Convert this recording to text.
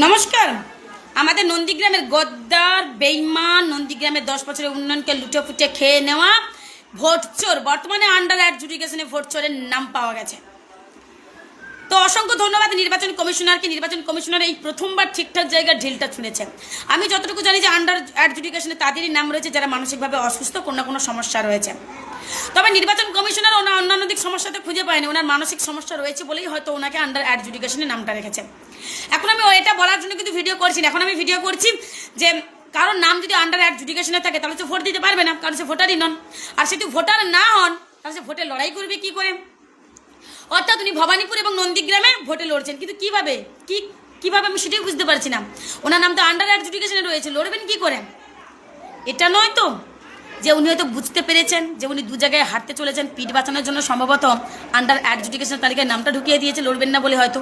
নমস্কার। আমাদের নন্দীগ্রামের গদ্দার বেইমান, নন্দীগ্রামের 10 বছরের উন্নয়নকে লুটে ফুটে খেয়ে নেওয়া ভোট চোর, বর্তমানে আন্ডার অ্যাডজুডিকেশনে ভোট চোরের নাম পাওয়া গেছে। তো অসংখ্য ধন্যবাদ নির্বাচন কমিশনারকে। নির্বাচন কমিশনার এই প্রথমবার ঠিকঠাক জায়গায় ঢিলটা ছুঁড়েছেন। আমি যতটুকু জানি যে আন্ডার অ্যাডজুডিকেশনে তাদেরই নাম রয়েছে যারা মানসিকভাবে অসুস্থ, কোনো না কোনো সমস্যা রয়েছে। তবে নির্বাচন কমিশনার অন্যান্য দিক সমস্যাতে খুঁজে পায়নি, ওনার মানসিক সমস্যা রয়েছে বলেই হয়তো ওনাকে আন্ডার অ্যাডজুডিকেশনে নামটা রেখেছে। এখন আমি এটা বলার জন্য কিন্তু ভিডিও করছি না, এখন আমি ভিডিও করছি যে কারোর নাম যদি আন্ডার অ্যাডজুডিকেশনে থাকে তাহলে সে ভোট দিতে পারবে না, কারণ সে ভোটারই নন। আর সে যদি ভোটার না হন তাহলে সে ভোটে লড়াই করবে কি করে? অর্থাৎ উনি ভবানীপুর এবং নন্দীগ্রামে ভোটে লড়ছেন, কিন্তু কিভাবে আমি সেটাই বুঝতে পারছি না। ওনার নাম তো আন্ডার অ্যাডজুডিকেশনে রয়েছে, লড়বেন কি করে? এটা নয় তো যে উনি হয়তো বুঝতে পেরেছেন যে উনি দু জায়গায় হাঁটতে চলেছেন, পিঠ বাঁচানোর জন্য সম্ভবত আন্ডার অ্যাডজুডিকেশন তালিকায় নামটা ঢুকিয়ে দিয়েছে, লড়বেন না বলে হয়তো।